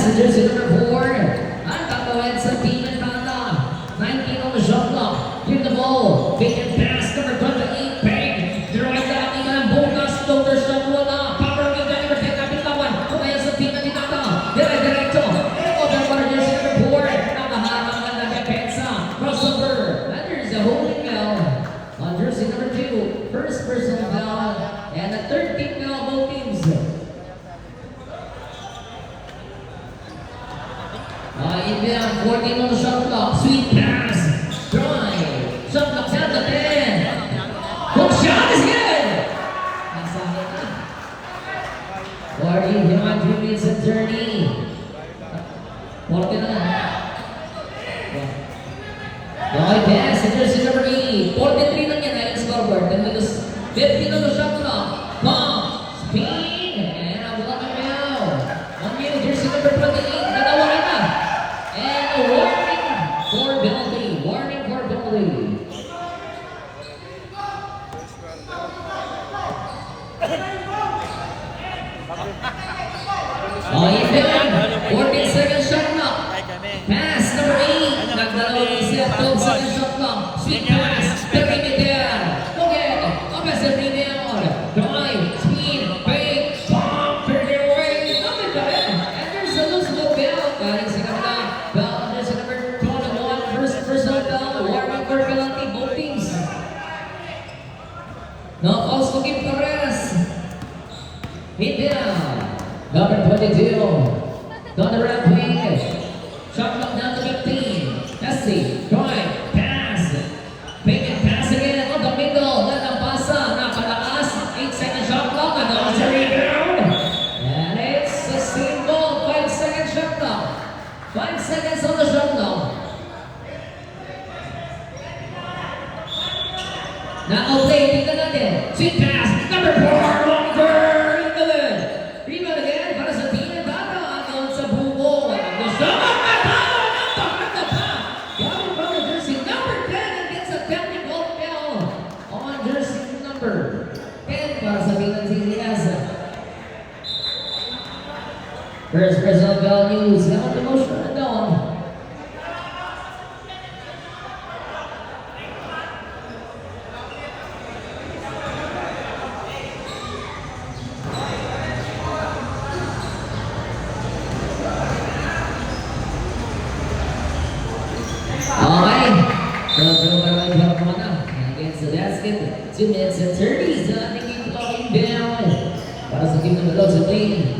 Passengers in number 4. Ang kakawin sa Pinan Bata. 19 on the shot clock. Give the ball. Vacant pass number 28. Peg. Drive na ating ang bonus. Floater shot wala. Power with the number 10 na bitawan. Kumaya sa Pinan Bata. Dire-diretso. Over Passengers in number 4. Nakaharang na nag-depensa. Crossover. And there's a holding bell. On jersey number 2. First personal foul. And a 13th foul both teams. Inbound, 14 on the shot clock. Sweet pass. Drive. Shot clock down to 10. Hook shot is good. Nasakit na. 40, Himan, 3 minutes and 30. 40 na. Okay, pass. Jersey number 8. 43 lang yan. Ayun scoreboard. 10 minutes. 15 on the shot clock. Pump. Speed. And a block and foul. 1 minute. Jersey number 28. Dalawa ka na. And a warning for penalty. Warning for penalty. Inbound. 14 seconds shot clock. Pass number 8. Nagdalawang isip. 12 seconds shot clock. Sweet pass. Perimeter. Okay. Offensive rebound. Drive. Speed. Fake. Pump. Further away. Nothing to it. And there's a loose ball bell. Galing sa kapila. Bell. There's a number 21. First out bell. Warning for penalty. Both teams. No calls to keep Perez. Hit down. Number 22. Down the right wing. Shot clock down to 15. Messi. Drive. Pass. Make it pass again. On the middle. Nagpasa. Napalakas. 8 second shot clock. Another sa rebound. And it's a single. 5 second shot clock. 5 seconds on the shot clock. Na-outplay. Tingnan natin. Sweet pass. Number 4. Longer. Rebound. Rebound again. Para sa Pinan Bata. Account sa buko. Gusto mo pa. Gavin from the jersey number 10 and gets a technical foul on jersey number 10 para sa Pinan City. First personal foul news. Now the motion and down. Okay. So, maraming harap naman na. Against the basket. 2 minutes and 30 sa ating game clock inbound. Para sa team ng Malog sa play.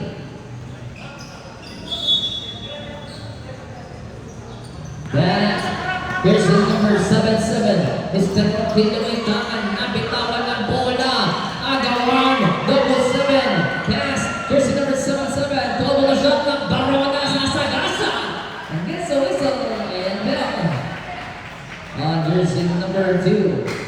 Here's the number 77. Mr. Pinoy Tangan. Nabitawan ng bola. Agawan. Double 7. Pass. Here's the number 77. Double na shot ng Barona sa Sagasa. And gets a whistle. And bell. On jersey number 2.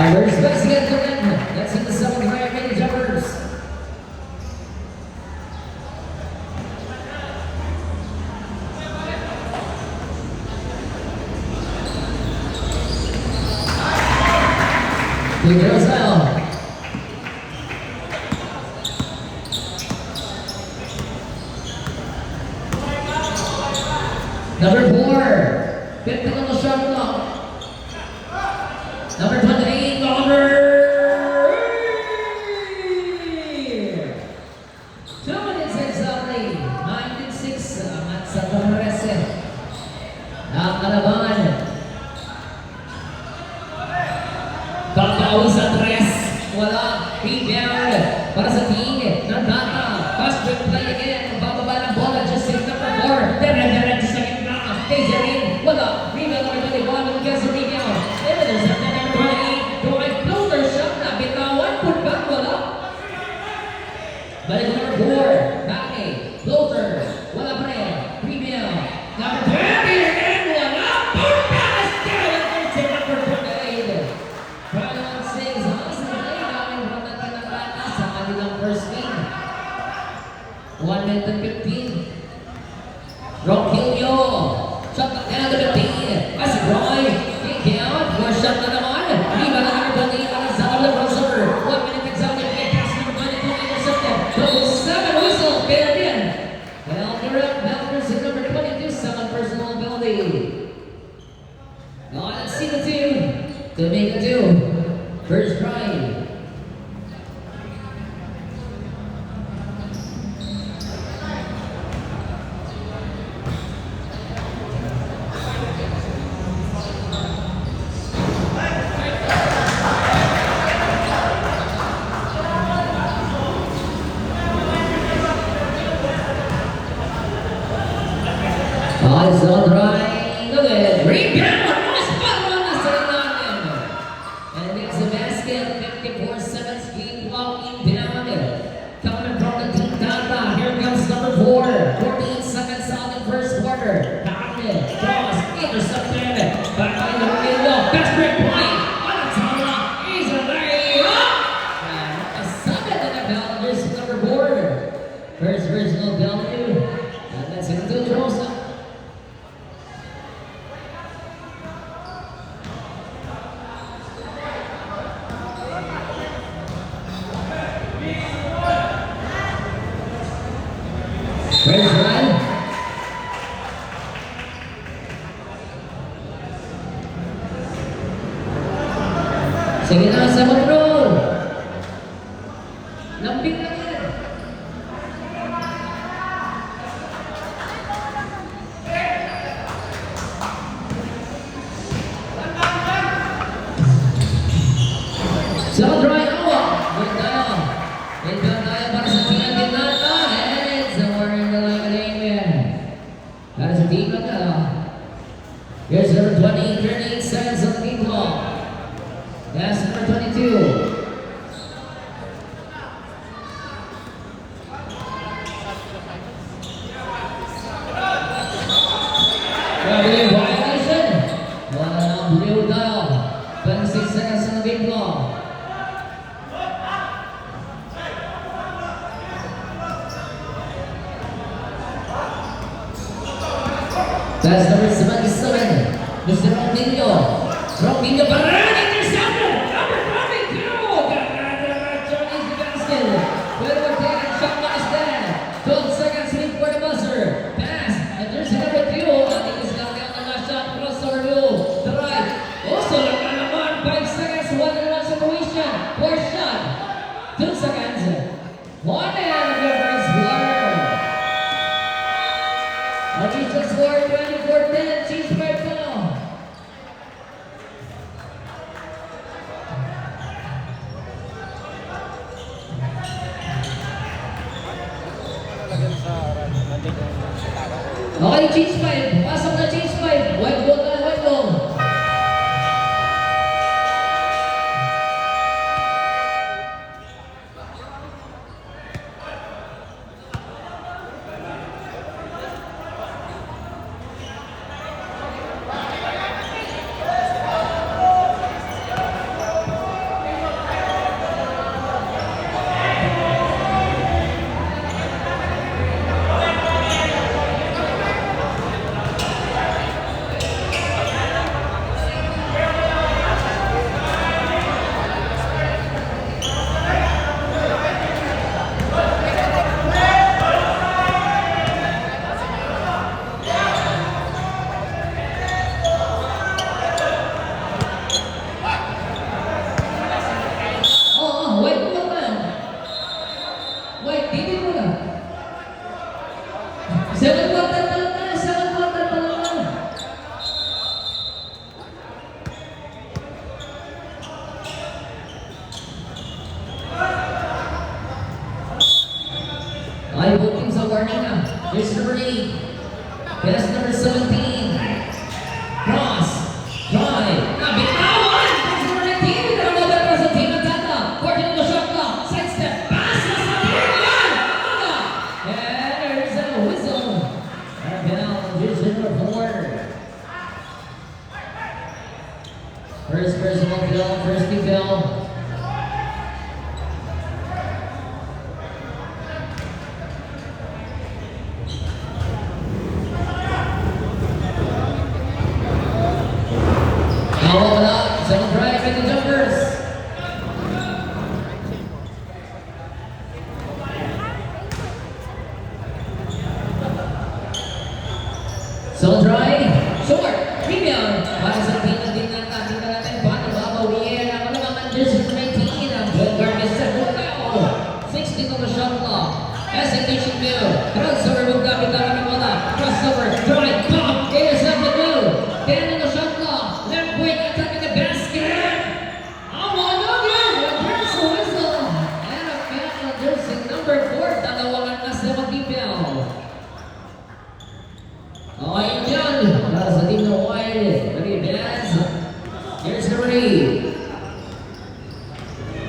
Where's basket coming? That's in the 7th round, many jumpers. Big girl style. Number 4. 50 on the shot clock. Number 28, Longer. 2 minutes exactly. 9-6 at sa Tamarese. Nakalaban. Pagkawi sa 3. Wala. Rebound. Para sa team. Nandata. Fast break play again. Bababa ng bola. Just take number 4. Dire-diretso sa gitna. Tezerin. Wala. Rebound number 21. Ang kesa rebound. There's a number 28. Drive floater shot na. Bitawan. Put back. Wala. Balik number 4. Bake. Floater. Wala pa rin. Rebound. Number 20. And wala. Put back. 1 minute and 15. Roquillo. Shot na kaya na 15. As Roy. Kick out. More shot na naman. Iba na number 20. Alexander Roser. 1 minute exactly. Pass number 22. Intercepted. Double 7 whistle. Failed in. Belder's in number 22. 7 personal penalty. Now let's see the two. To make a 2. First try. Eyes on right. Look at it. Rebound. Nice ball on the sideline. And it's a basket. 54-7 speed block inbound. Coming from the team Tata. Here comes number 4. 14 seconds out in first quarter. Dominant. Cross. Intercepted. Back by the window. Best break point. Alexandra is a layup. And a 7 in the bell. There's number 4. First personal penalty. And that's going to throw some. First run. Sige na sa control. Lambing na yan. So dry awa. Good tayo. Good tayo para sa tingnan din natin. That is a deep look Here's number 20, 38 seconds on the game clock. That's number 22. Grabe violation. Wala na ang blue dial. 26 seconds on the game clock. That's number 77, Mr. Ronquillo. Ronquillo para intercepted. Number 22. Chinese basket. Well, we're taking shot by Stan. 12 seconds before the buzzer. Pass. And there's number 2. I think it's got down the last shot. Cross over to the right. Also, naman 5 seconds. 1-on-1 situation. 4 shot. 2 seconds. 1 and the first quarter. Official score 24-10, change by foul. Okay, change 5. Pasok na change 5. White ball na, white ball. Ay, booking sa warning na. Here's number 8. Here's number 17. Cross. Drive. Nabitawan! Here's number 19. Nanonood pa sa team ng Tata. Quarter to shot clock. Side step. Pass na sa team. Yan! And there's a whistle. And now, here's number 4. First personal fill. First team fill. So try, short, rebound. Para sa team na din natin paano babawiin ang naman jersey 19 ang Bulgar is set to go. 60 on the shot clock. Hesitation move. Crossover move gamit ang wala. Crossover, drive, pop, intercept the move. 10 on the shot clock. Left wing attacking the basket. Oh, no good. There's a whistle. And a foul on jersey number 4. Dalawang na sa mag-ipel. Okay, dyan. Para sa team ng Wild. Rebounds. Here's the read.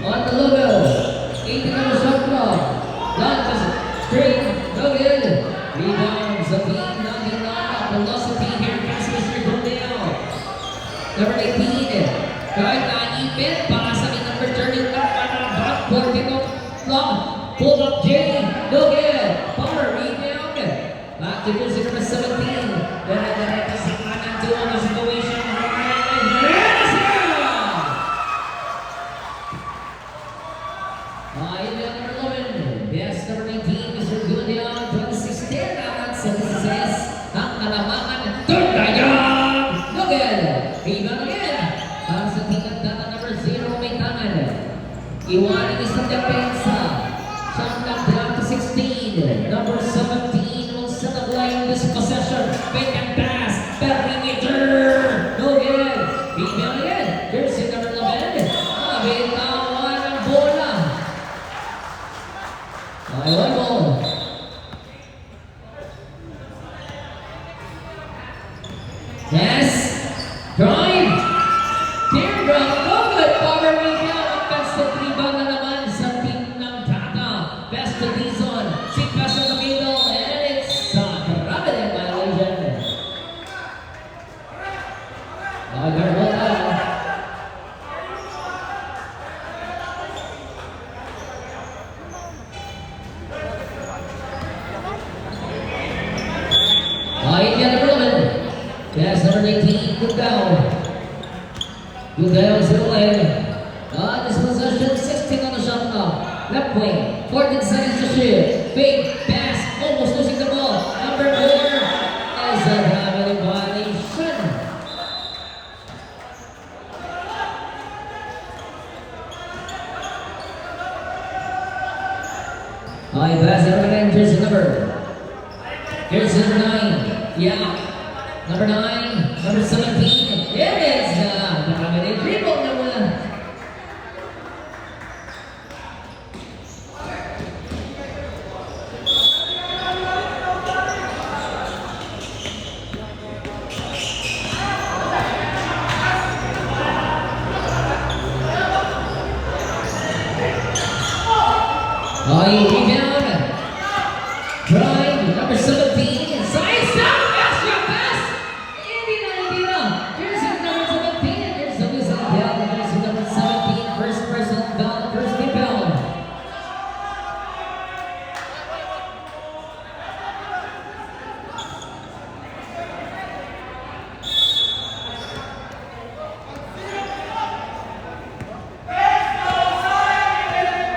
On the logo. 18 on the shot clock. Launches straight. No good. Rebound sa team. Nothing knock. Velocity here. Passes here. Go down. Number 18. Kahit naipit. Para sa team number 30. Backcourt. Long. Pull up Jay. No good. Power rebound. Back to jersey number 17. Direct sa kanan to ang situation. Number 11. Best number 19. Mr. Gudion. 26-10. Amat sa success. Ang kalamangan. Third down. No good. Rebound again. Para sa team ng data number 0. May tangan. Iwanin isang depensa. Shot clock down to 16. Number 17 will set up line this possession. Vacant pass. Perimeter. No good. Rebound again. Jersey number 11. Bitawan ang bola. Okay, one ball. Yes. Drive. Teardrop. No good. Power rebound. Offensive rebound na naman sa team ng Tata. Best to Dizon. Sip pass in the middle. And it's grabe din violation. Okay, Garbola. Indiana Roman. Yes, number 19, Goodell. Goodell is the leg. This possession, 16 on the shot clock. Left wing, 14 seconds to shoot. Fake pass, almost losing the ball. Number 4 is a gravity violation. Okay, pass it over again, jersey number. Jersey number 9. Yeah. Number 9. Number 17. It is the dribble na wala. Rebound. Drive. Number 17. Science down. Extra pass. Hindi na. Jersey number 17. There's a whistle down. Jersey number 17. First person down. First rebound.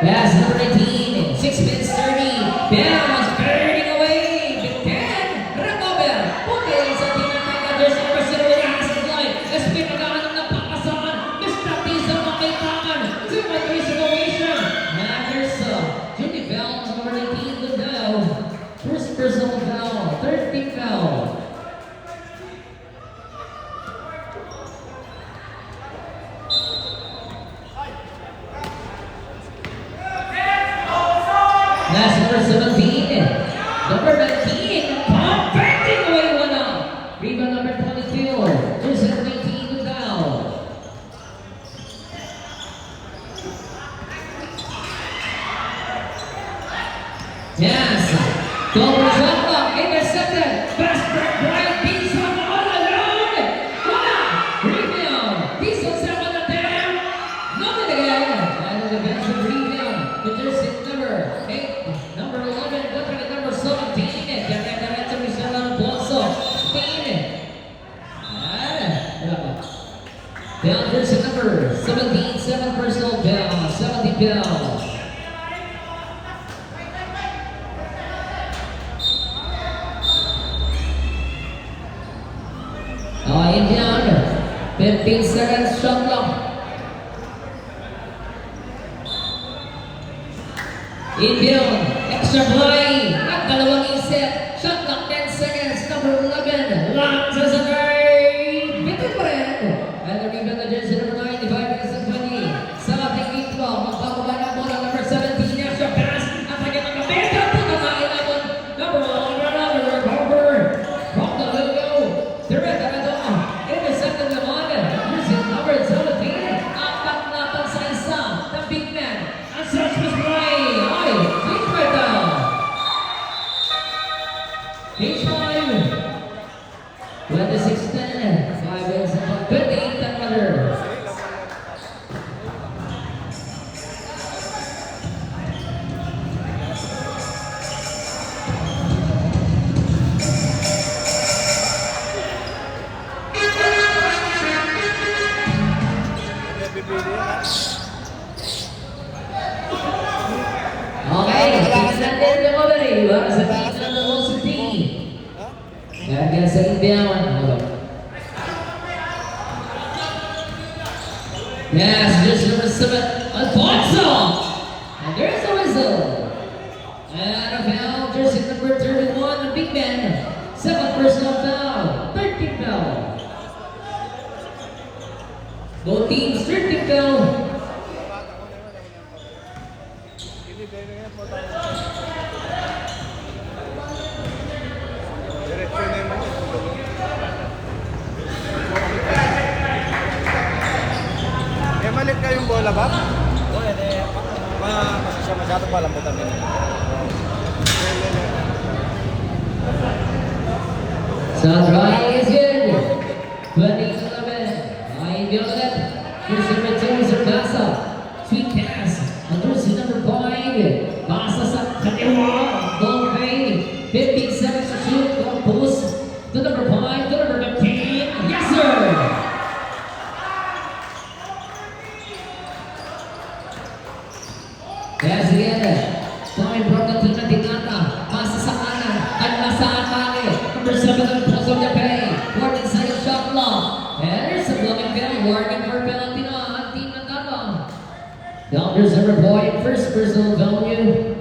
Pass number 18. 6 minutes 30. Bounce. Burning away. Big 10. Recover. Putil sa tinatay jersey number 0. Hassan line. SP naghahanap ng pakasahan. Mr. Tiza makaitangan. 2-3 situation. Matters. Jimmy Bell. Number 19. Good down. First personal foul. 30 foul. That's number 17. Number 19. Perfecting away one out. Rebound number 22. Jersey number 19. Good down. Yes. Double shot clock. Intercepted. Fast break. Brian Dizon all alone. Rebound. Dizon 7 on 10. Nothing again. And the defensive rebound. The jersey number 8. Number 11. Look at number 17. Diretso isa lang ang bolso. Spain. Down jersey number 17. 7 personal foul. 70 foul. Indian. 15 seconds shot clock. Indian, extra play. At dalawang isip. Shot clock 10 seconds. Number 11. Lanzas a three. Bitin pa rin. And the rebound na jersey number 95 minutes and 20. Sa ating intro, magpapaba na bola number 17. Extra pass. At hagyan ang kabeta. Punta na ilabon. Number 1. Another recover. From the logo. Direct na ito. Intercepted naman. Using number 17. Apat na sa isa. The big man. Ang search was play. Ay, Page right down. Page 5. 26-10. 5 wins and 28 and under. Okay, tingnan natin yung overay. Para sa tingnan ng City. Kaya sa Indian. Yes, just number 7, Alfonso. And there's a whistle. And a foul, jersey number 31, the big man. 7th personal foul, 13th foul. Both teams, 13th foul. Malit kayong bola ba? Oo, masyadong palambutan din. So trying is good. 20-11. Indian ulit. Here's number 2, Zergasa. Sweet pass. Jersey number 5. Pasa sa kaliwa. Ball fade. 15 seconds to shoot. Goal post. To number 5. To number 15. Yes, sir! Yes, again. Time from the team na Tinata. Pasa sa kanan. At nasa atake. Number 7 on pulse of the pay. 14 seconds shot clock. And there's a blocking penalty. Warning for penalty na ang team ng Tata. Downers number 4. First personal value.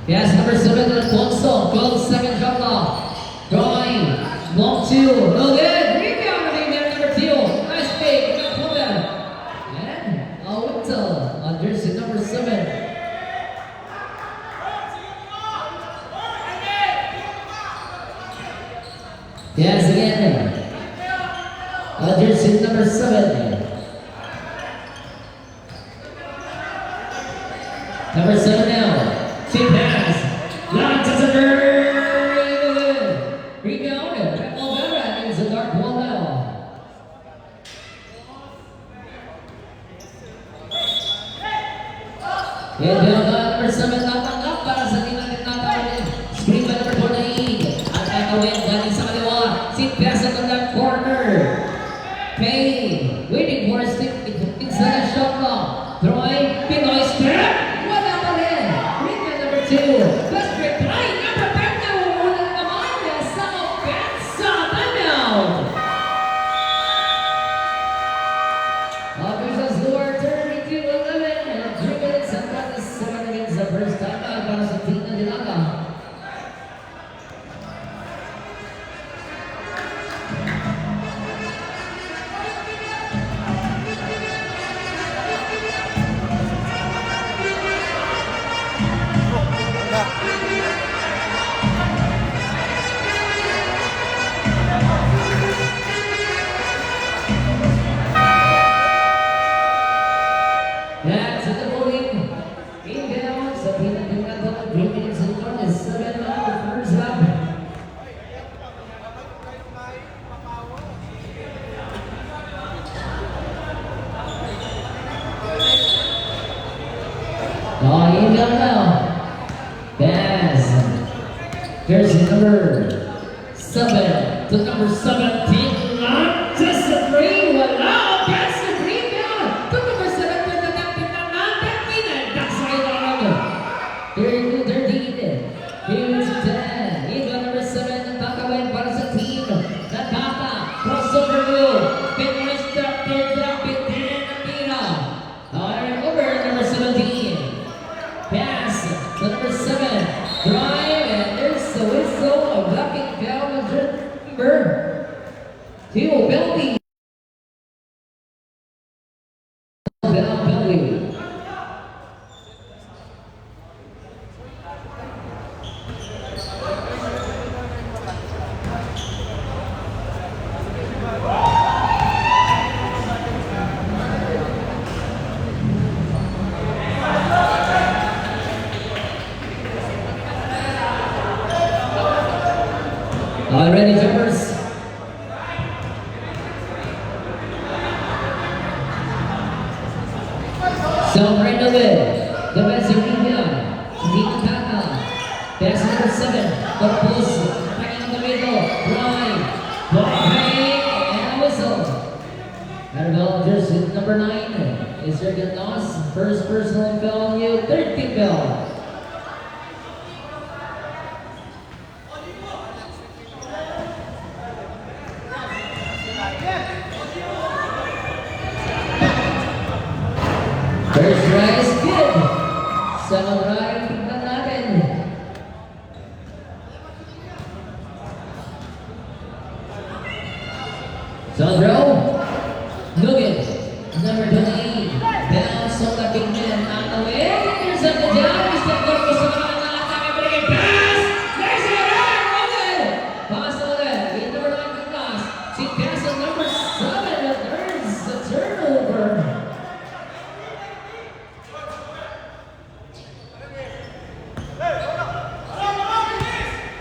Yes, number 7 on Alfonso. 12 seconds shot clock. Drawing. Block 2. No good. Rebound of number 2. Nice pick. Jersey number 7. Yes, again. Jersey number 7. Number 7 now. Two pass. Lanzas a very good. Rebound. Olvera is a dark ball now. And number 7 natanggap para sa team natin natanggap. Screen by number 48. At kakawin galing sa kaliwa. Si Pesa on that corner. Pay. Waiting for a stick. It's like a shot clock. Troy. Pinoy step. Wala pa rin. Screen by number 2. Best reply. Number 5 na una na naman. Sa offense. Sa timeout. Officials score 32-11. 3 minutes and 27 against the first time out para sa team na Dilata. That's the bowling. Inbound sa team na Dilata. 3 minutes and 27 out of first half. Inbound now. Pass. Jersey number 7 to number 17. Lanzas a three. Wala. Pass the rebound. To number 7 to the captain na natin. Pinagdasay na. 32-13. Here's 10. Inbound number 7. Ready, jumpers? So, right away, defensive rebound. Hindi Tata. Pass number 7. Corpus. Attacking on the middle. Drive. And a whistle. Maribel, jersey number 9. Is Jurgen Noss. First personal foul on you. 13 foul. First try is good. Second try, tignan natin. Sandro. Nugget. Number 28. Bounce on the big man. On the way. Here's up the down. Mr. Corpus sa mga nakatake. Bring it pass. There's it. Nugget. Pass ulit. In number 9 from Noss. Si pass on number 7. That earns the turnover.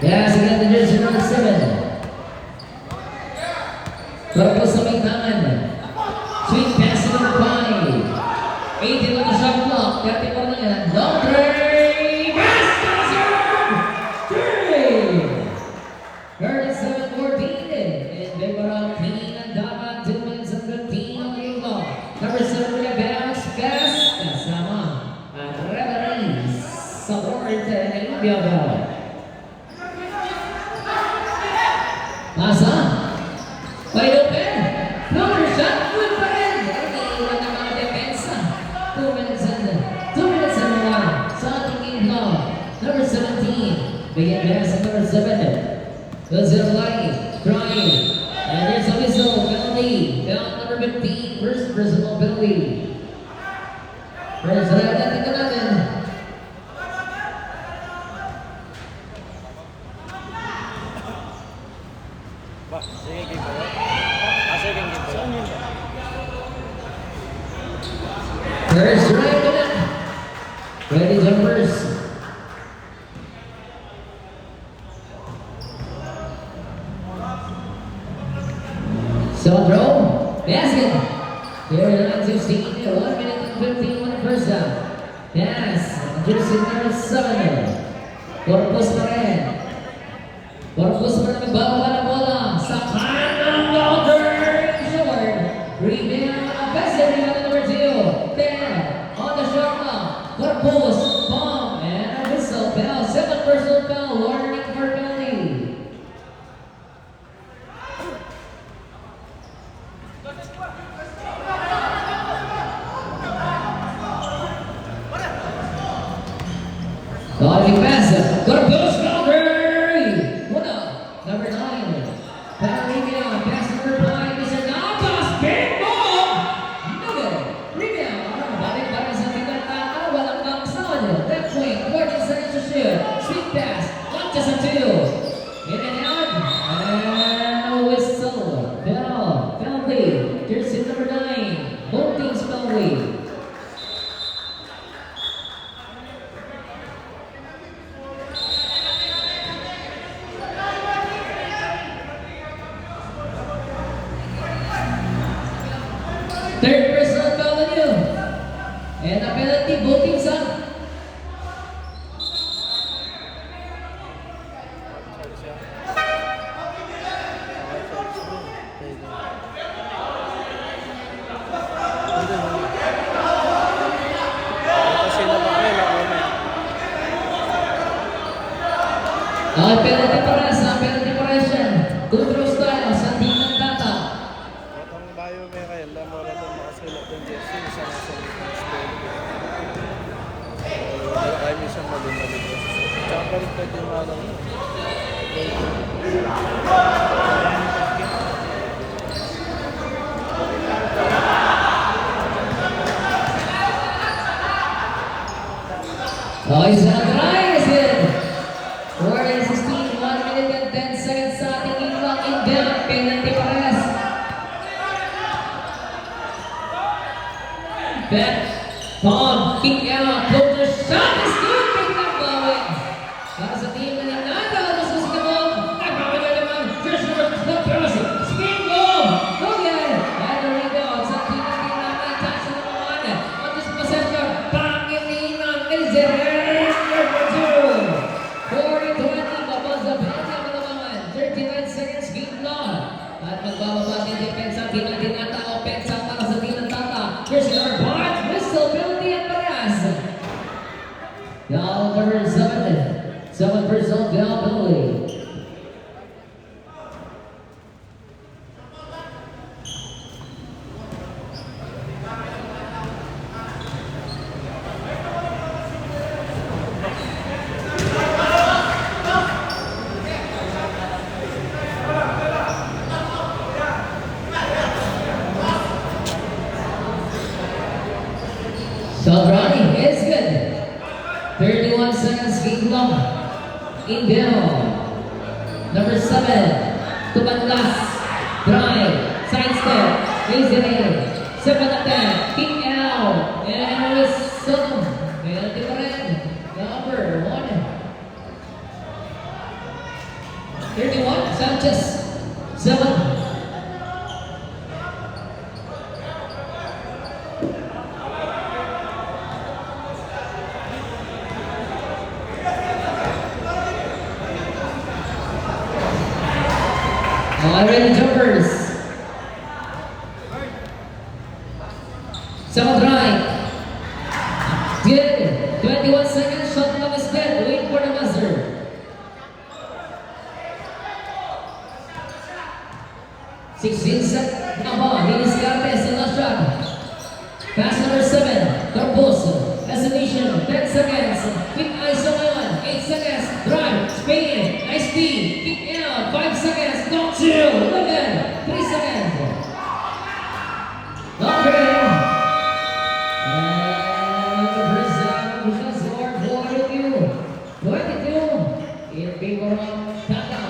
Yes, again the jersey number 7. Corpus sa may tangan. Sweet pass number 5. 18 on the shot clock. 34 na yan. Long three. Pass to serve. 3. 37-14. And favor of King and Dapat. 2 minutes and 15 on the clock. Number 7 with a bounce pass. Kasama ang referees sa board ng Biyaga. Masa. Wide open. Floater shot. Good pa rin. Iniiwan ng mga depensa. 2 minutes and 1. Sa ating game block. Number 17. Bigyan pass sa number 7. Goes to the line. Trying. And there's a whistle. Penalty. Foul number 15. First personal penalty. First red. Tingnan natin. Ba, sige game ba? Sige game ba? Saan yun ba? First right to that. Ready jumpers. Sandro. Basket. There in the 16. 1 minute and 15 on the first half. Pass. Jersey number 7. Corpus pa rin. Corpus pa rin nagbaba ng bola. Sa kanang counter. Short. Rebound. Offensive rebound number 2. There. On the shot clock. Corpus. Bomb. And a whistle. Foul. Second personal foul. Warning for penalty. Calling pass. Corpus counter. Una. Number 9. Foul rebound. Pass number 5. Mr. Navas. Big ball. Nugget. Rebound. Balik para sa tingnan tata. Walang backsound. Left wing. 14 seconds to shoot. Sweet pass. Up to sa 2. In and out. And a whistle. Foul. Penalty. Jersey number 9. Both teams penalty. Third personal foul on you. And a penalty, both teams up. Penalty para sa penalty para siya. Control style sa team ng Tata. Matang bayo may kaya lang mo lang ang makasulot ng jersey sa nasa spell. Ay may siyang mali-mali. Tsaka pa rin pwede yung malang. Okay, sa try is it. 4:16, 1 minute and 10 seconds sa ating inbound inbound. Penalty pares. Bet. Tom, kick out. Floater shot is good. Picking up bawin. Para sa team na Nanda. Gusto si Kabog. Nagpapagay naman. Foul number 7. 7 personal foul penalty. Shot running is good. 31 seconds game long. In bell. Number 7. Tumanlas. Drive. Sidestep. Raise it in. 7 attempt. Kick out. And whistle. Penalty pa rin. Number 1. 31. Sanchez. 7. Already jumpers. 7 right. Good. 21 seconds. Shot clock is dead. Wait for the buzzer. 16 seconds. Hiniskarte sa last shot. Pass number 7. Carposo. Hesitation. 10 seconds. Quick iso ngayon. 8 seconds. Drive. Spin. Nice D. Kick out. 5 seconds. Don't chill. 11. 3 seconds. Okay. And the first time is a score 42. 22. In favor of Tata.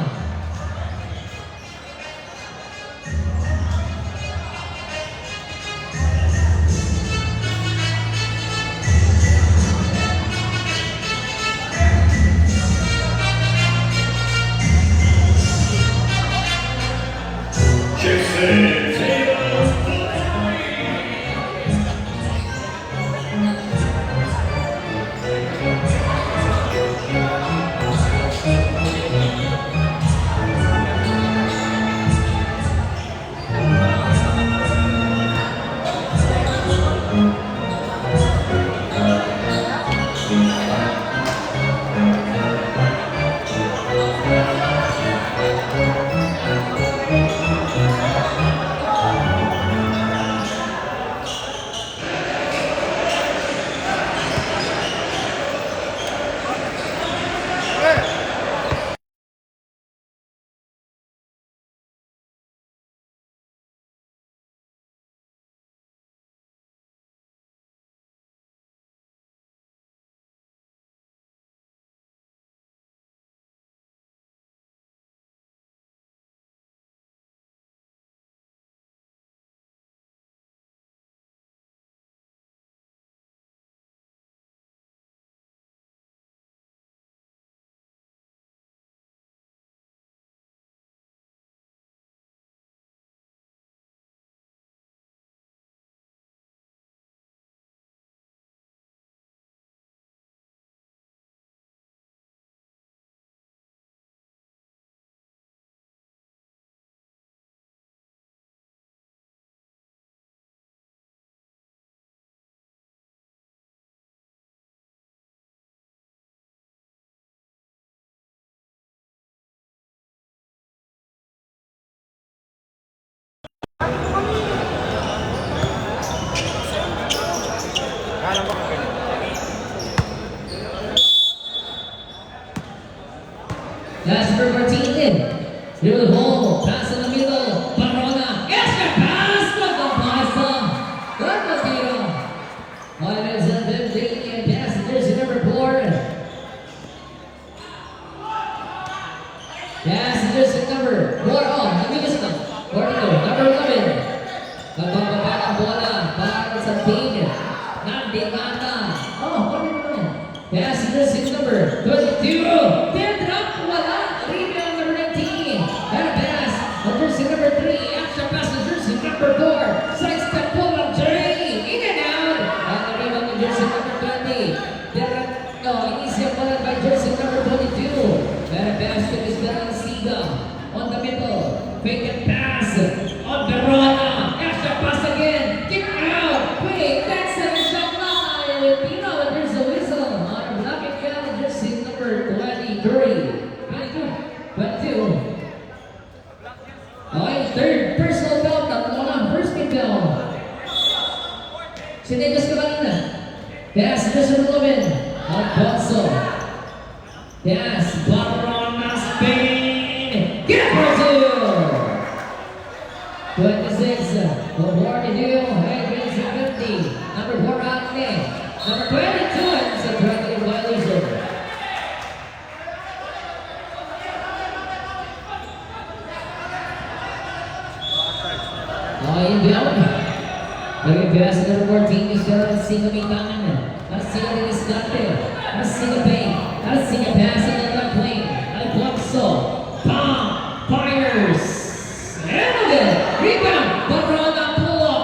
Jasper Martinez. Through the hole. Pass in the middle. Barona. Extra pass. Good the pass. Good the tiro. 5 minutes and 15 and passengers in number 4. Passengers in number 4. Oh, nabigis na. 42. Number 11. Magbababa ang bola. Para sa team. Nandimata. Oh, what did you Passengers in number 22. Then drop. Wala. Rebound number 19. And a pass. Jersey number 3. Extra passengers in number 4. Side step pull of Jerry. In and out. And the rebound of jersey number 20. Easy ball by jersey number 22. And a pass to this Siga. On the middle. Fake and pass. On Verona. Extra pass again. Kick out. Wait. That's a shot line. There's a whistle. On a blocking 23, 22, 22. Okay, third personal foul. Tatlo na, first team foul. Sinegas ka ba na? Pass, Mr. Ruben. Alfonso. Pass, Barona Spain. Get for two. 26, Bobor to do. Adrian 50. Number 4, Akne. Number 22, it's a directly violation. Inbound. Nag-pass na number 14, Mr. Singa Mintangan. Singa Diniscante. Singa Payne. Singa pass in the left lane. Alfonso. Pam. Fires. And again. Rebound. Barona pull up.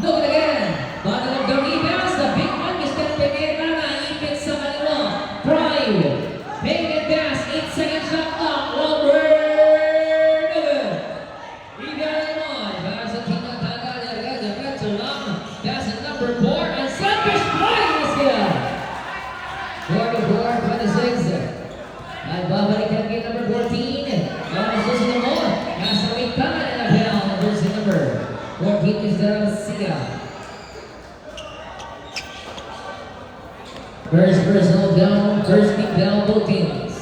No good again. Bottom of the rebounds. The big one, Mr. Pereira. Naipit sa kanila. Pride. Payne and pass. 8 seconds shot clock. Robert. Number 4, and Sunfish flying is here. 44, 26. At babalik ang game number 14. Vamos susunod mo. Nasa wingkan na NFL na jersey number 14 is Siga. First personal down, first team down, both teams.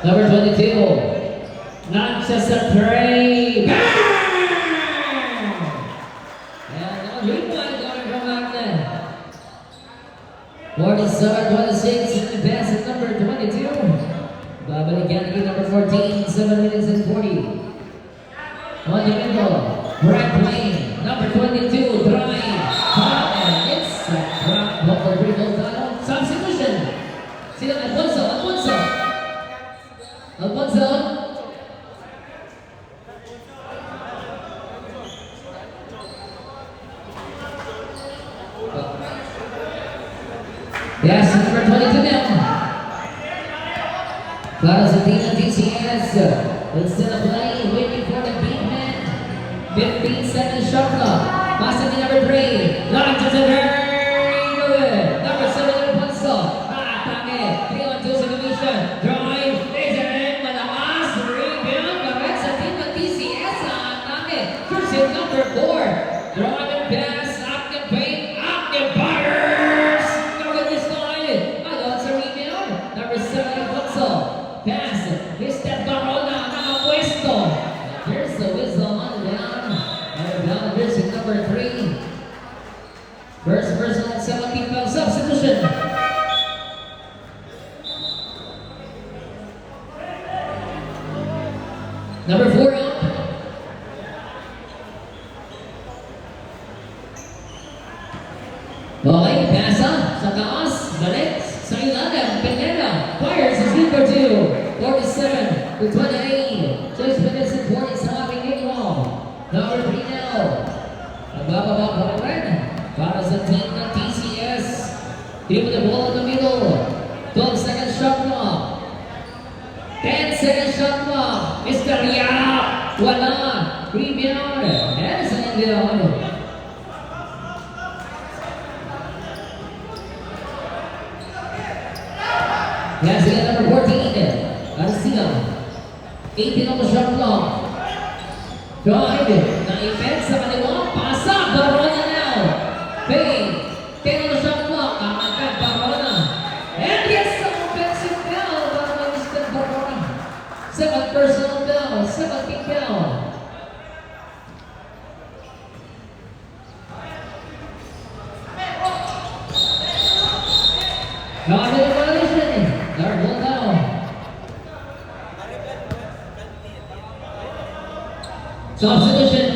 Number 22. Not just a tray. Forty-seven, 26, and the pass is number 22. Babalikan again number 14, 7 minutes and 40. On the middle, right lane, number 22, drive, and it's a drop, ball, dribble, foul, substitution. Sino Alfonso, Alfonso. Alfonso. Yes, number 22 now. Para sa team ng TCS, it's still a play, waiting for the big man. 15-second shot clock. Pasa ni number 3. Launches it very good. Number 7, Alfonso. Atake. 3-on-2 sa division. Drive. Is it malakas? Rebound. Correct sa team ng TCS. Atake. First hit number 4. Drive and pass. Active paint. Active fires. Number 7, Alfonso. Pass. Mr. Barona. Nakapuesto. There's the whistle on down. And down there's number 3. First personal 17 foul substitution. Number 4 up. Okay, pass up. Sa taas. Balik. Sa ilalim. Pineda. Fires is number 2. 47 to 28. 6 minutes and 40 sa aking game wall. Number 3 now. Nagbababa pa rin para sa team ng TCS. Team with the ball in the middle. 12-second shot clock. 10-second shot clock. Mr. Yap. Wala. Rebound. And sa inbound. Yes, again, number 14. Garcia. 18 on the shot clock. Drive. Na-event sa kaniwa. Pasa. Barona now. Payne. 10 on the shot clock. Kamatag Barona. And yes, some offensive foul. Para Mr. Barona. 7 personal foul. 17 foul. Not in violation. Third one down. Substitution.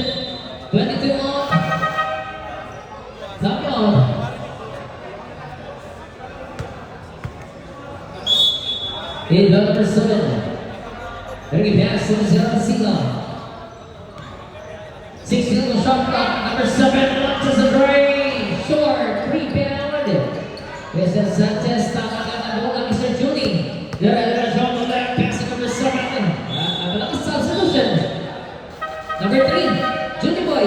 22 on. Top on. In number 7. Very pass to Mr. Sila. 16 on the shot clock. Number 7 launches the three. Short. Rebound. Mr. Sanchez. Tama ka na bola, Mr. Judy. There on the left. Pass number 7. Malakas substitution. Number 3. Judy Boy.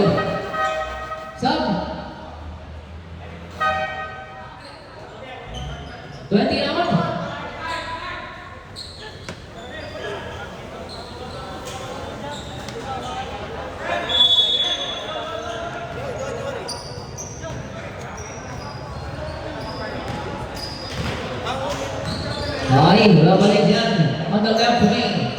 Sub. 20 out. Ay, wala balik yan. On the left wing.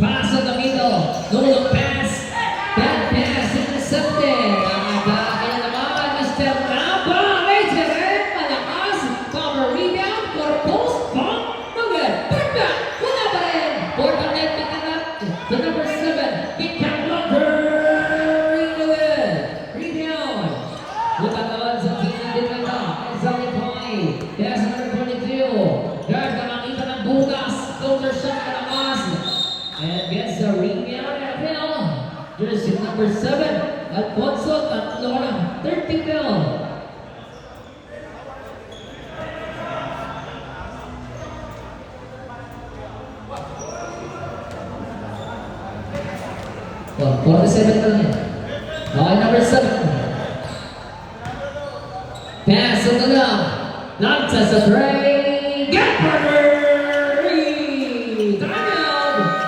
Pass on the middle. No look pass. That pass intercepted. Ang agakaya naman, Mr. Napa. Veteran, malakas. Cover rebound for post. Pump. No good. Put back. Wala pa rin. For the net, pick it up. The number 7. Big Cat Lumber. No good. Rebound. Lupa naman sa team ng Dinweta. Zali Pai. Pass number 22. Guard na makita ng bukas. Counter shot na namas. And gets the rebound and fill. Jersey number 7. Alfonso Tatlora. 30 fill. Well, 47 lang yan. Okay, number 7. Pass on the left. Lanza sa tray. Get burger! Timeout!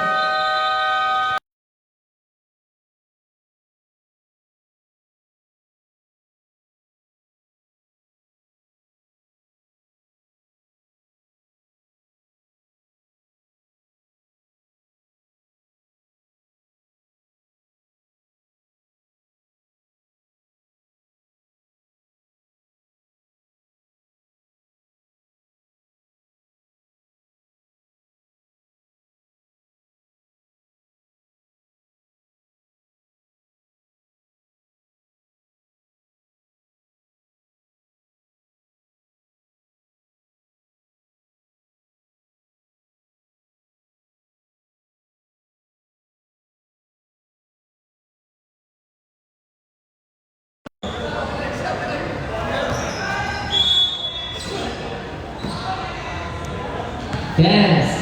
Pass.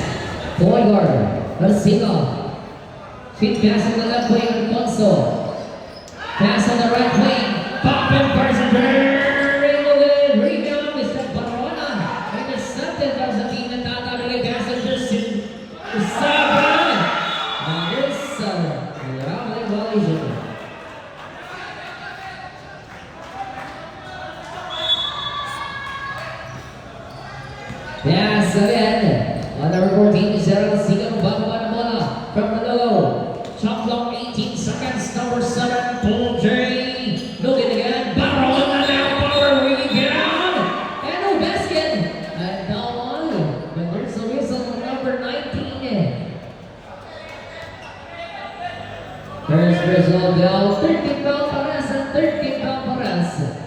Point guard. Garcia. Feed pass on the left wing. Alfonso. Pass on the right wing. Pop and person. Rebound. Mr. Barona. Intercepted by the team ng Tata. Really passengers. 7. Ayos. Maraming violation. Pass again. On number 14, Gerald Sigang bababa ng bola from the logo. Shot clock 18 seconds. Number 7, Paul J. Looking again. Barona now. Power rebound. And no basket. And now on. But there's a whistle on number 19. First result bell. 13 bell paras and 13 bell paras.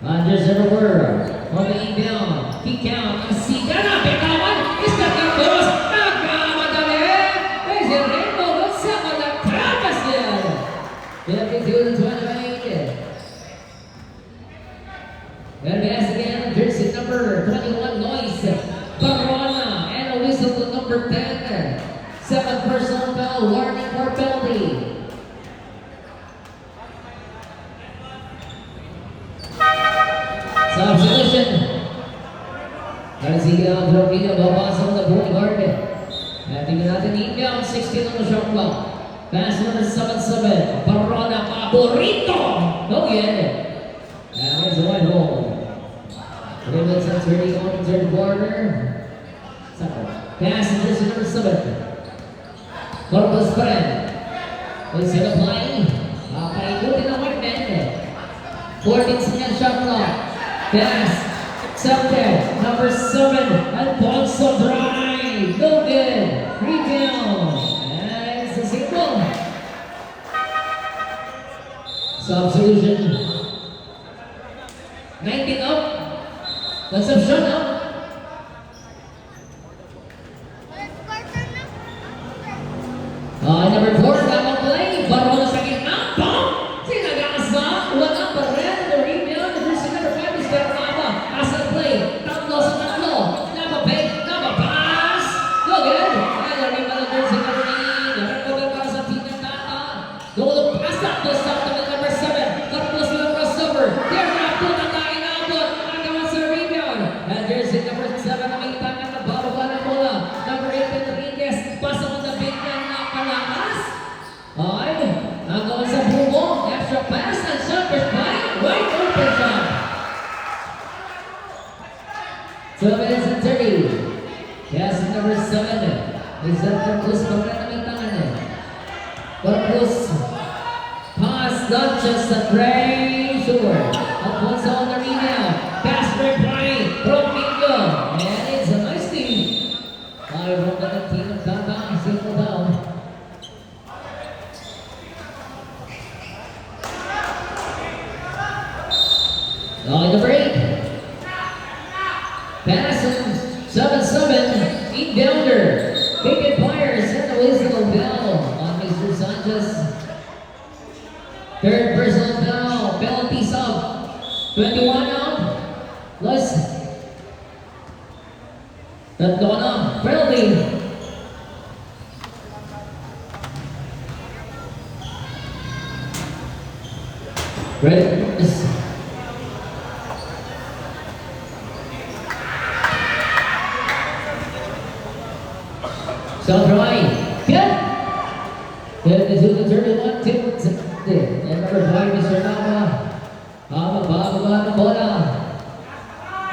Andres River on the inbound. Kick out. And Sigana. Bitawan. Mr. Campos. Nagkamadali. There's a rainbow. What's up on the trapas there? 52 to 28. And pass again. Jersey number 21. Noise. Barona. And a whistle to number 10. 7th personal foul. Warning for penalty. Substitution. Garcia Torpedo babasa ng point guard. At tingnan natin inbound 16 on the shot clock. Pass number 7-7. Barona paborito. No good. And there's a wide hole. 3 minutes and 30 on the third quarter. Pass jersey number 7. Corpus pa rin. Instead of playing. Paikutin ang white man. 14 seconds shot clock. Pass, accepted. Number 7, Alfonso drive. No good. Rebound. And it's a single. Substitution. 19 up. Consumption up. Number 4, double play. Barona sa gitna. Bump! Sinagasa. Wala pa rin. The rebound. Jersey number 5 is Bernaba. Asal play. Tatlo sa tatlo. Napa-pay. Napa-pass. No good. And the rebound of jersey number 9. Recover para sa team ng Tata. Go pass up to stop to number 7. Tapos yung crossover. They're not to. Nakainabot. Nagawa sa rebound. And jersey 2 minutes and 30. Yes, number 7. Is that Marcos Pagkakamitangan? Marcos pass, not just a tray, sure. Alfonso on the rebound. Pass reply from Mingo. And it's a nice team. By from the team of Tata, simple down. On the break. Pass on 7-7. Inbounder. Wicked fires and a whistle bell on Mr. Sanchez. Third personal foul. Penalties up. 21 out. Plus. Tatlo na. Penalty. Ready? So try. Good. Then the Zulu 31 tips. And number 5 is Nava. Baba na bola.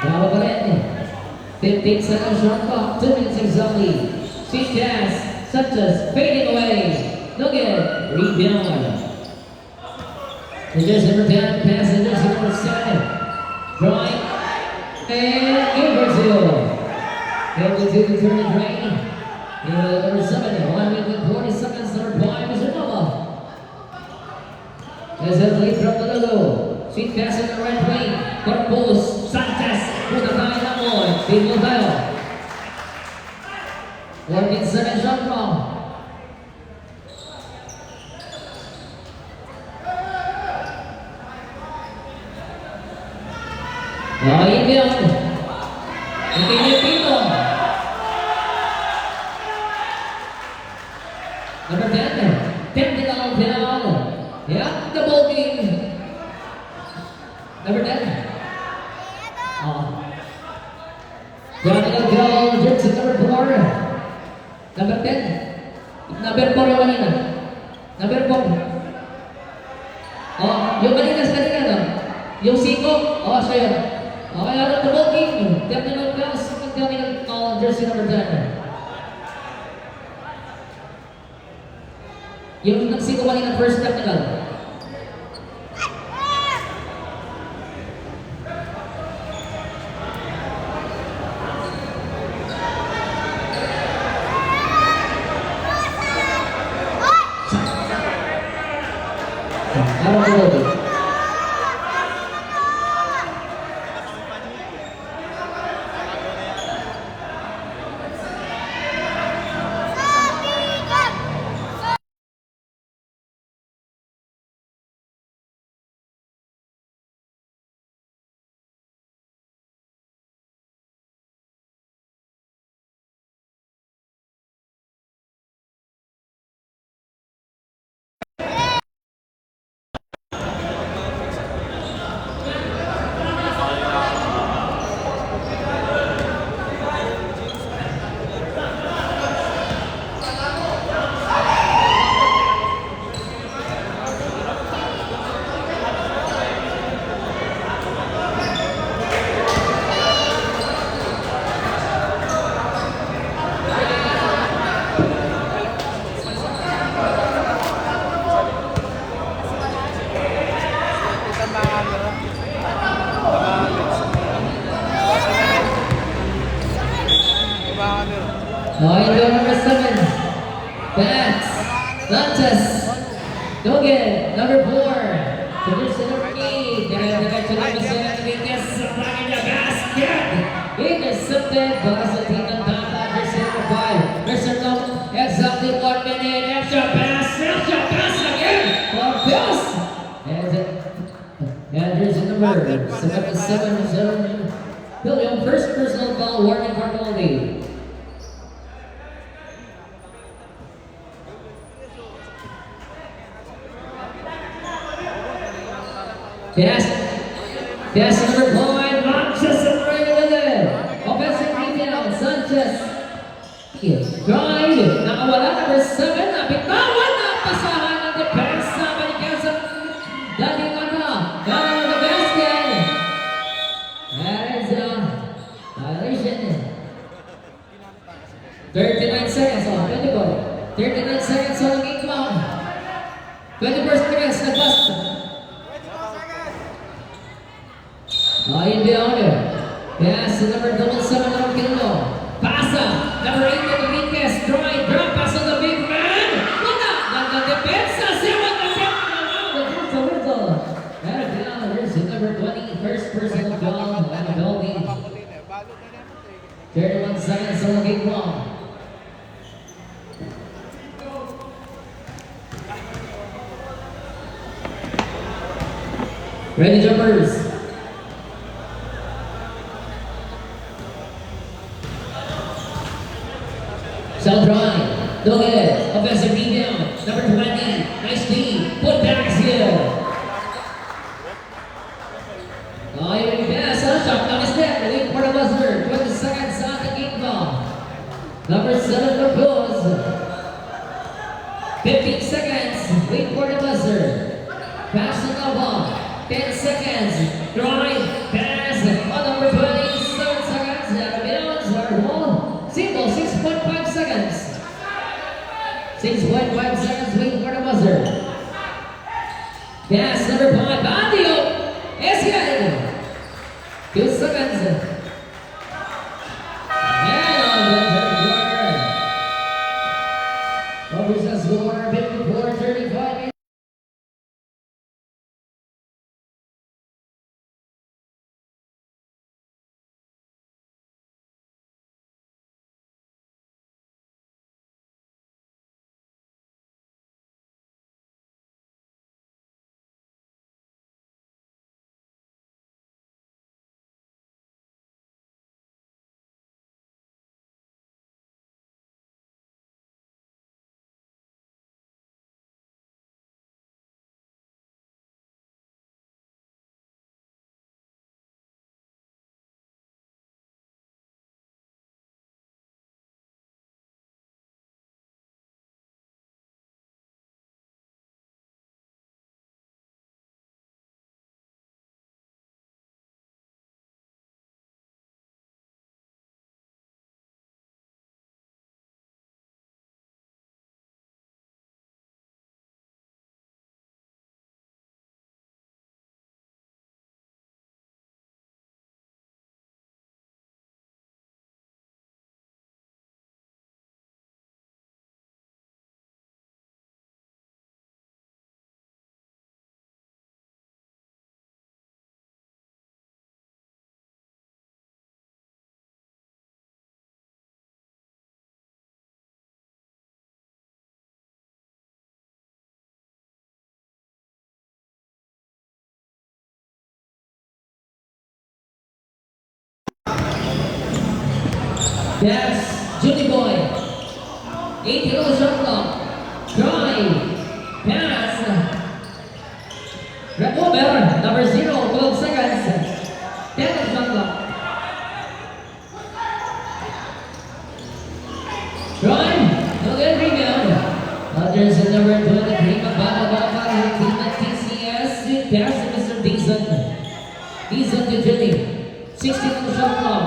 Baba pa rin. 15 seconds shot clock. 2 minutes exactly. Sweet pass. Sanchez fading away. No good. Rebound. There's number 10. Pass. And there's number 7. Drawing. And Brazil. And the Zulu 33. Number 7, 1 minute and 40 seconds, number 5 is Nova. There's a lead from the logo. Sweet pass in the right wing. Corpus, Sanchez, punta tayo na mo. Signal tayo. 14 seconds shot clock. Inbound. Pino. Number 10, technical foul. Yeah, the ball game. Number 10. Technical foul, jersey number 4. Number 10. Number 4 yung kanina. Number 4. Yung kanina sa kanina, no? Yung 5. Siya yun. Kaya the ball game. Technical foul, jersey number 10. Yung nagsiko kanina first technical. Ito number 7. Bats. Lantas. Dogen. Number 4. Producer number 8. Diretso number 7. Vigas sa plangin na basket. Intercepted. Baka sa team ng Tata. Jersey number 5. Mercer Tom. Exactly 1 minute. Extra pass. Extra pass again. Pass. And jersey number 7. Bill, yung first personal foul warning for penalty. Yes, number 5, Sanchez and Ray. Offensive rebound, Sanchez. Drive, nakawala number 7, napitawan na pasahan ng depensa. Balikan sa dating the basket. That is violation. 39 seconds on 24. 39 seconds on the game clock. 24 seconds, nag-bust. Inbound. Pass to number 7, number Kilo. Pasa. Number 8, Enriquez. Drop pass on the big man. Wala. Ganda depensa. Siya and a foul, there's number 20, first personal foul, and a penalty. 31 seconds on the game clock. Ready jumpers. South drive. Look at it. Offensive rebound. Number 20. Nice D. Put back here. Yung pass, shot down his net. Wait for the buzzer. 20 seconds on the game clock. Number 7 for Bulls. 15 seconds. Wait for the buzzer. Pass to Nova. 10 seconds. Drive. Pass. On number 27 seconds. Bills are ball. Simple. 6.5 seconds. 6.5 seconds. Wait for the buzzer. Pass number 5. Badio. It's good. 2 seconds. And on the third quarter. Overseas score 54-35. Yes, Judy Boy. 8 kilo shot clock. Drive. Pass. Recover. Number 0, 12 seconds. 10 shot clock. Drive. No good rebound. There's a number 23. Mababa yung team ng TCS. Pass to Mr. Dizon. Dizon to Judy. 16 shot clock.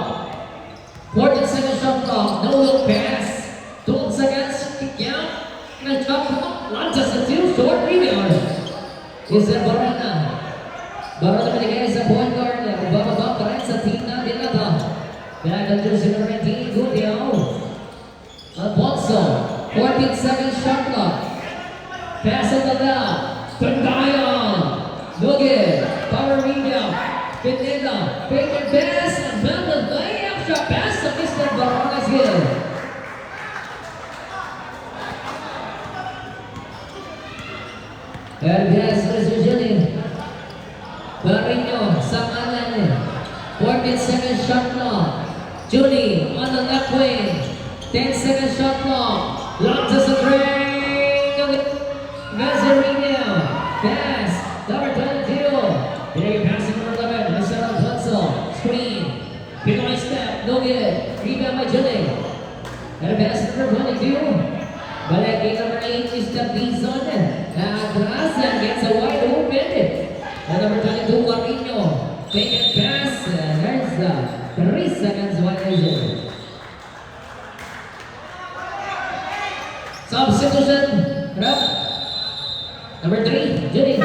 14 seconds shot clock, no look pass. 12 seconds, kick out. And shot clock, launches a 2 short rebound. Is that Barana? Barana binigay sa point guard. Bababa pa rin sa team na Dilata. Kaya jersey number 19, Gudiao. Alfonso, 14 seconds shot clock. Pass on the left. Tandayan. No good. Power rebound. Pineda. Fake and pass. And Bella layup shot pass to Mr. Barana's good. And yes, Mr. Julie. Barino, Samanan. 14 seconds shot clock. Julie on the left wing. 10 seconds shot clock. Launches a three. Mazarino. Pass. Number 22. Here pass to number 11. Mr. Alfonso. Screen. Pinoy step. No good. Rebound by Julie. And a pass to number 22. Balagay number 8 is the Dizon. Atrasan gets a wide open. And number 22, Guarino. Take and pass. There's 3 seconds wide open. Substitution. Rep. Number 3, Judy.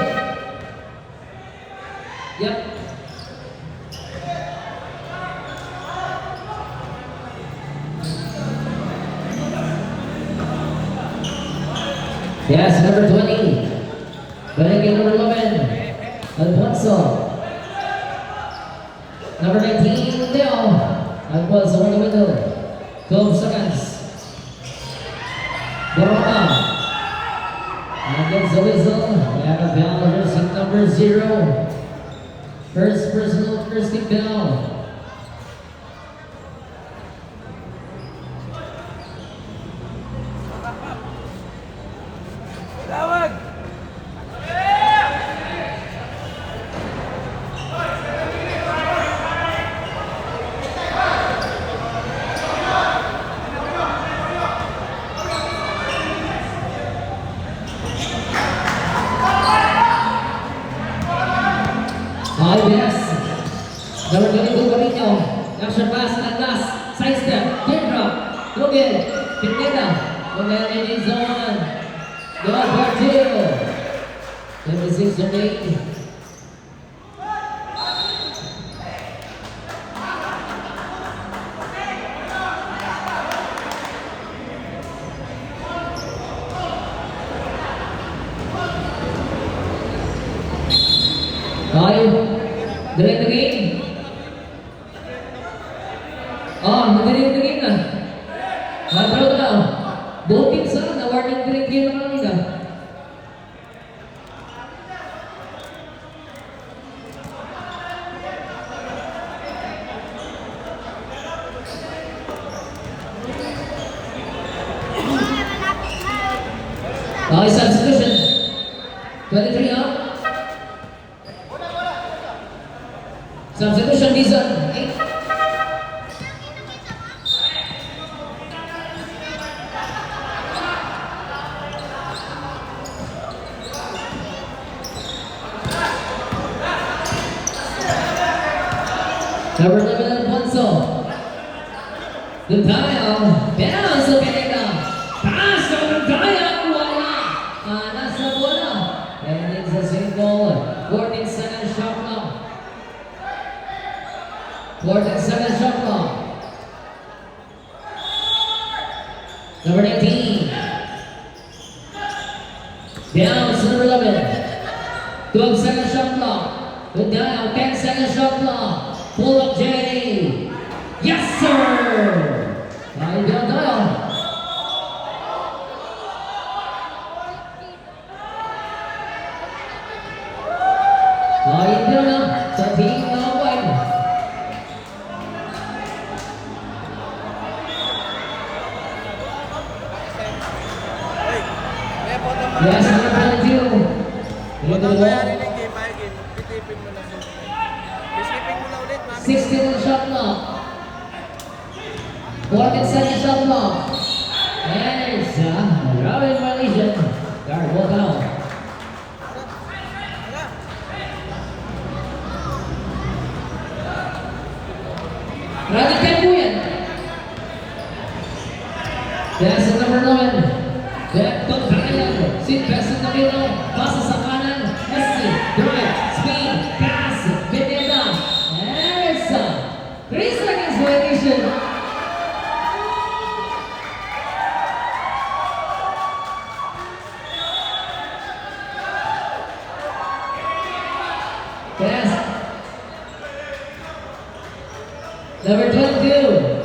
Yep. Yes, number 20. Balik yung number 11. Alfonso. Number 19, Leo. Alfonso in the middle. 12 seconds. Boroma. Against the whistle. We have a bell jersey number 0. First personal first team bell. Tawag! Yes. Number 22, Carino. Action pass, last. Side step. Teardrop. Logan. Pineda. Logan in his zone. Good for 2. 26 to 8. Direct the game. Oh, direct the game na. Matraw na. Voting sa na warning direct game na kanina. Okay, substitution. 23 out. Substitution reason. 8. Number 11, Alfonso. Good time. Bounce to Pineda. Pass to Gaya. Wala. Nasa bola. And it's a single. 14 seconds shot clock. 14 seconds shot clock. Number 19. Bounce to number 11. 12 seconds shot clock. Good down. 10 seconds shot clock. Pull up Jay. Yes, sir. Ay, down tayo. Ay, down na sa team na white. Yes, number 22. Huwag ang mayari ng game, my game. Pitipin mo na siya. Iskipin mo na ulit, mami. 16 shot clock. 14 second shot clock. And it's Robin Malaysian. Guard, walk out. Rabbit kan po yan. That's the number 9. Back to Kyle. Sit pass in the middle. Pasa sa kanan. Messi. Drive. Speed. Pass. Pineda. And it's 3 seconds violation. Pass. Number 22.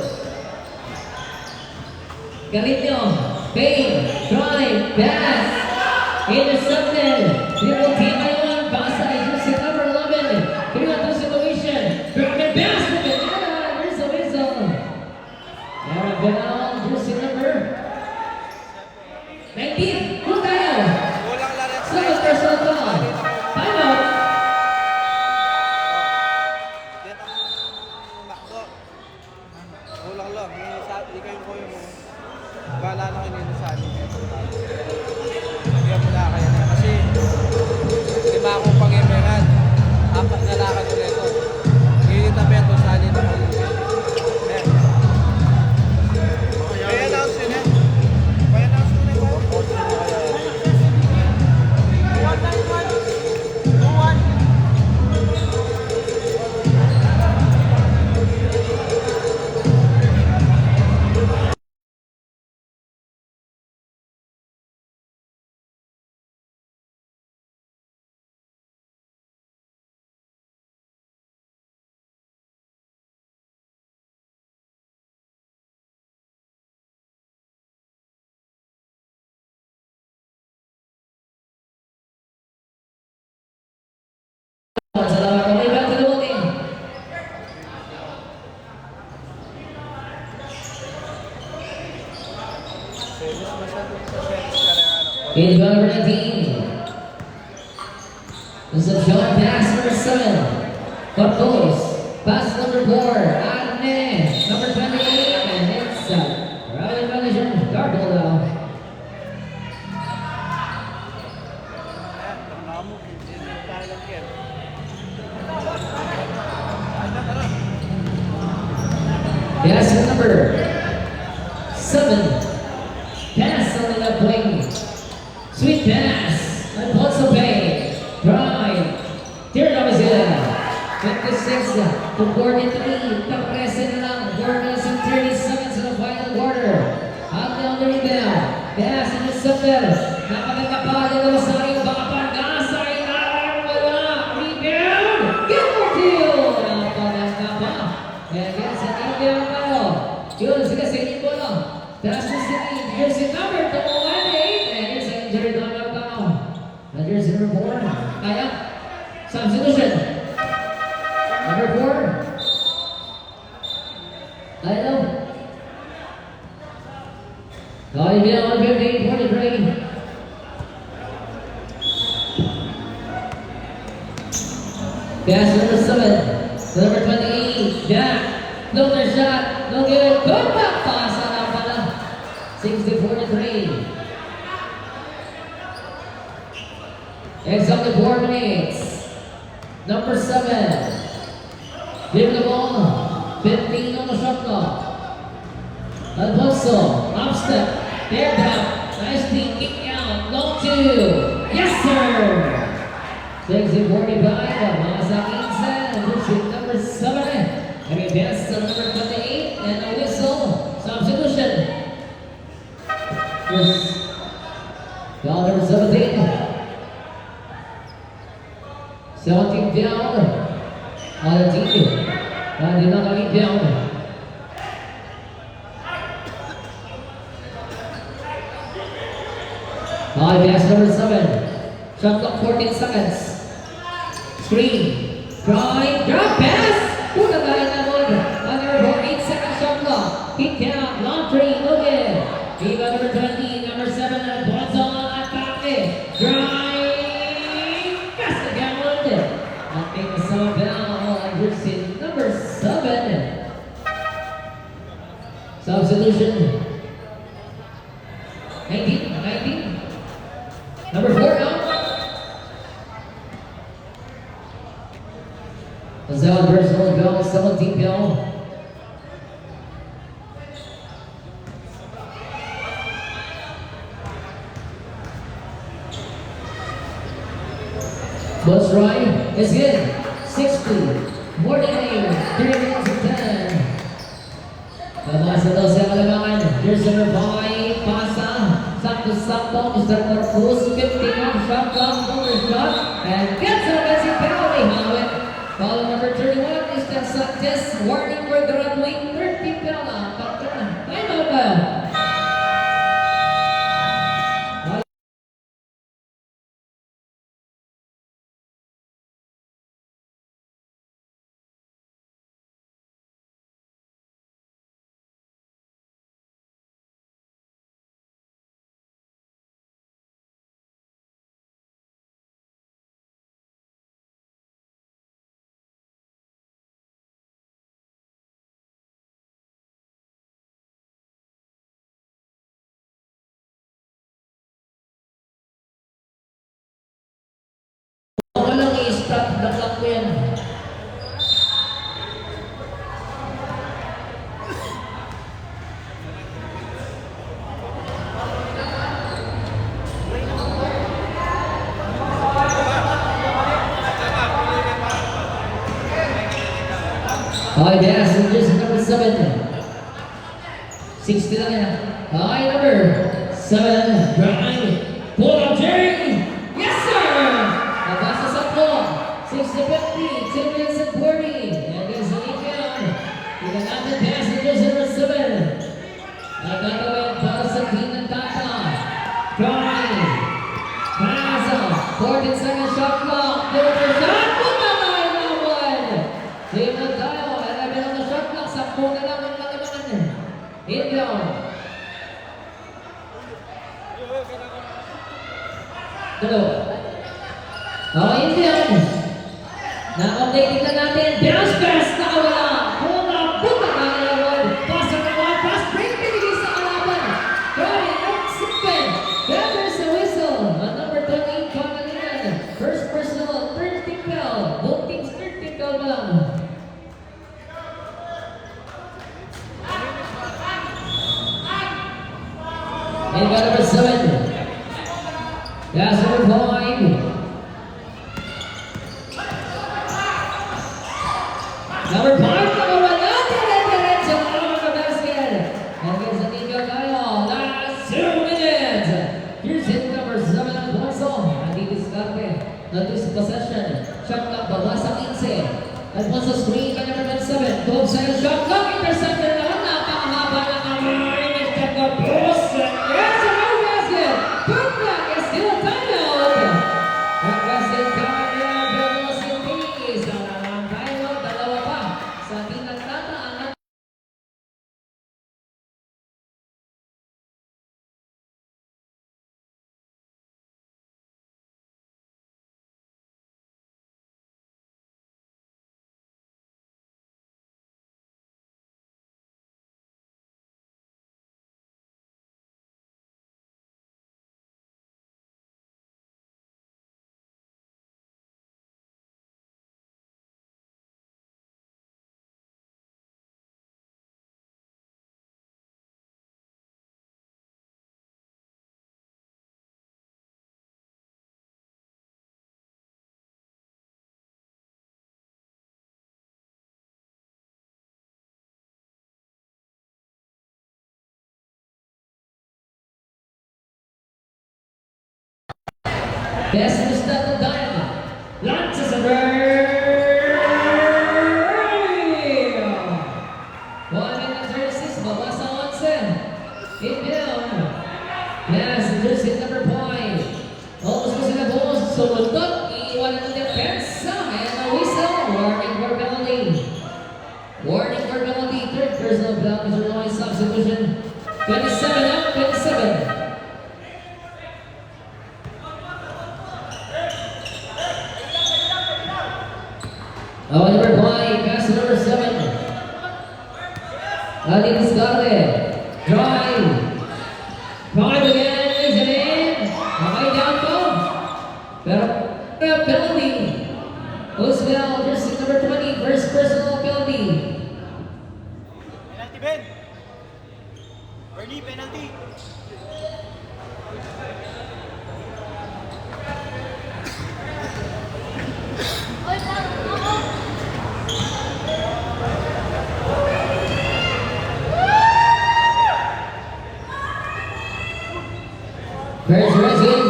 Galito. Payne. Drive. Pass. Intercepted. Triple team by one. Basa. Jersey number 11. 3-2 situation. Broken pass. There's a whistle. Aaron Benal. Jersey number 19. Kung tayo. Kulang lang rin. Second personal foul. Time out. Dito ang makdo. Kulang lang. Hindi kayo ko yung bala na kanina sa amin. Kaya mula kayo na. Kasi 5 akong pangimeran. 4 na lakad ko nito. Ngayon na beto sa anin na kami. May announce yun eh. May announce yun eh. sa Sheriff Carrera. Inbound number 19. This is John pass number 7. Patos. Pass number 4. Agne. Number 28. And it's Robin Malaysian. Gardel now. Ayan, nakamove. Hindi tayo lang care. Pass number 7. Pass on the left wing. Sweet pass. Alfonso Bay. Drive. Turned off his head. 56 to 43. Kapresin na lang. 4 minutes and 30 seconds in the final quarter. Out on the rebound. Pass in the center. Napaganda pa din ang Rosario. Baka pag-asa ay wala. Rebound. Gilbertil. Napaganda pa. And yes, ang rebound tayo. Yun, sige, sige po lang. Pass to City. Here's the number to 1-8. And here's an injury knock down. And here's number 4. Kaya. Substitution. Number 4. Hello. Going down 15-43. Pass number 7. Number 28. Jack. Floater shot. No good. Good back pass. Ano pala. 60-43. Exactly 4 minutes. Number 7. Give the ball. 15 on the shot clock. Alfonso. Up step. There down. Nice deep kick out. Long 2. Yes, sir. 60-45. Masa Insan. Number 7. And a pass to number 28. And a whistle. Substitution. Yes. Foul number 17. 17 down. Other team. Did not get down. High pass number 7. Shot clock 14 seconds. Screen. Drive. Drop pass. Puna tayo na muna. Under 8 seconds shot clock. Kick out. Long 3. No good. Viva number 20. Number 7. And Bonzo atake. Drive. Pass again. Nothing to solve down. Anderson. Number 7. Substitution. 19. Number 4 now. Azal personal goal, 17 goal. Bus ride is good. 60. More than 8. 3 minutes and 10. Pabasa daw sa kalamangan. Here's number 5. Pasa. Sakto-sakto. Mr. Marcos. 51. Shot clock. Over shot. And gets an offensive penalty. Hawit. Foul number 31. Mr. Sanchez. Warning for the right wing. 30 penalty. Time out ba? Walang i-stop the clock ko yan. Okay, pass. Just number 7. 60 lang yan. Okay, number 7. Drive. Pull out, Jerry. Yes, sir! Nabasa sa floor. 60-50. 2 minutes and 40. And there's an email. You can have the passengers number 7. Nagagawin para sa team ng Tata. Drive. Pass. 14 seconds shot clock. Filter shot. Punta tayo na 1. Team ng tayo. 11 on the shot clock. 10 na lang ang malimangan. Inbound. Dalawa. Okay, yun din. Na-update na natin. Bounce pass na wala. Bola, buta na ngayon. Pass na naman. Pass break pinigay sa kalaban. Gary, Oxypen. Better sa whistle. At number 28, Pangalinan. First personal, third tickle. Both teams, third tickle ba lang. And got number 7. That's number 5. Number 5, nakawala. Diretso ang mga basket. And gets the Nico tayo. Last 2 minutes. Here's hit number 7 ng Alfonso. Nagdidiskarte. Nag-twist possession. Shot clock, baba sa 15. Alfonso screen by number 7. 12 seconds shot clock. Intercepted na. Napakahaba ng kamay. Mr. Capos. Yes, a no basket. Put back is still a timeout. Ang basket kaya velocity. Sa lang timeout. Dalawa pa. Sa tinatataan. Best of the step of time. Launches a bird. 1 minute 36. Baba sa 11. Hit down. Yes, jersey number 5. Almost was in the balls. So Lundot. Iiwanan ng depensa. And a whistle. Warning for penalty. Warning for penalty. Third personal penalty for Illinois substitution. 27 up. 27. Oh, number 5, pass to number 7. Adi Discarte. Drive. 5 again, is it in? Okay, down go. Pero, penalty. Oswell, jersey number 20, first personal penalty. Penalty, Ben. Early penalty. First rising.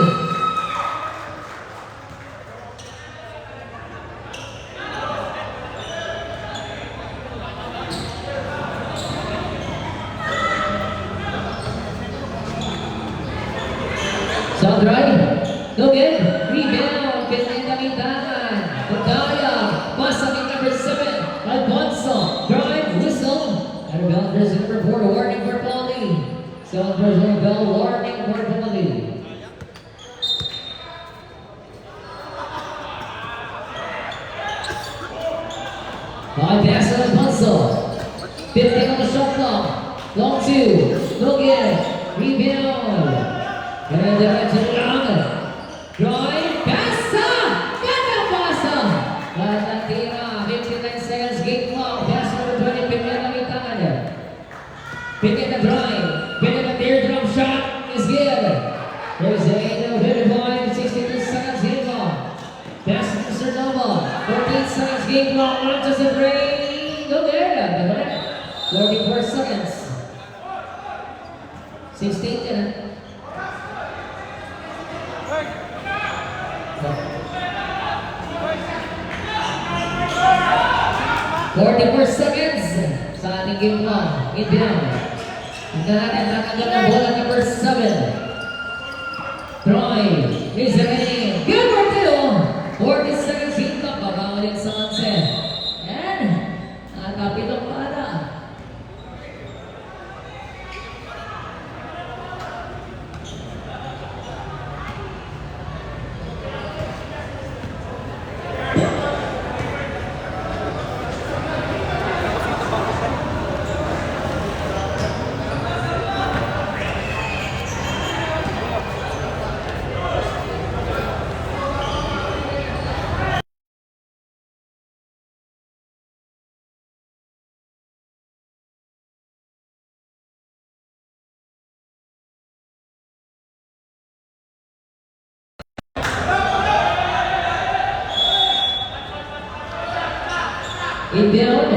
South right. Look in. Rebound. Pinagamitan. Pagkaya. Pasang number 7. Alfonso. Drive. Whistle. And a bell jersey number 4. Warning for penalty. South personal bell. Warning for penalty. Five pass to Alfonso. 15 on the shot clock. Long 2. Look in. Rebound. And diretso lang. Drive. Pasa. Ganda pasa. At ang tira. 59 seconds. Game clock. Pass number 20. Pinagamitan. Pick the drive. Pick the teardrop shot. Is good. There's a 55. 62 seconds. Game clock. Pass to Mr. Nova. 14 seconds. Game clock. Launches the three. Go there. 44 seconds. 16 ka na. 44 seconds sa ating game clock. Inbound. Tingnan natin nakagad ang bola number 7. Troy is ready. Good for 2. 40 seconds game clock. Babawa din sa 11. And nakapit ang para. Inbound.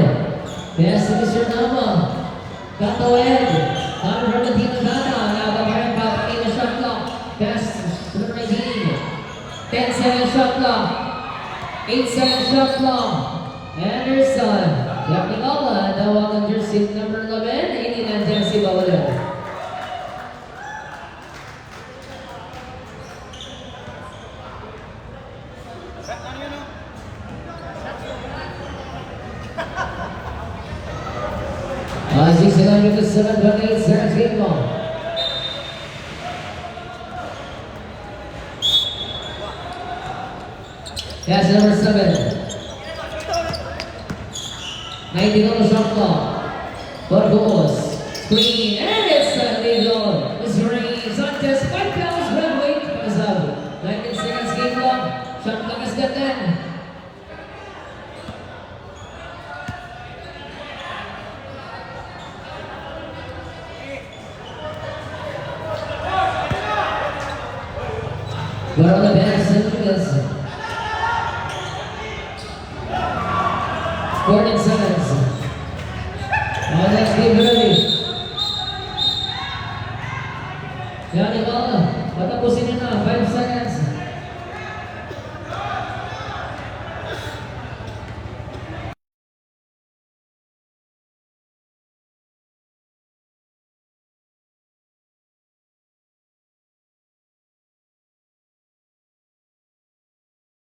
Pass to Mr. Nava. Katawid. Coming from the team of Ghana. Nava pa rin papakita na shot clock. Pass to number 19. 10-second shot clock. 8-second shot clock. Anderson. Yaknikala. Tawagan jersey number 11. Hindi nandiyan si Bawala. Ano yun, no? 6 seconds to 7:28 seconds game ball. Pass number 7. 19 on the shot clock. But goes. Screen. And it's a legal. Missouri Sanchez. 5 pounds red weight. Pass out. 19 seconds game clock. Shot clock is good then. But on the bench, St. Lucas. 14 seconds. Next game ready. Yan, ikaw na. Patapusin nyo na. 5 seconds.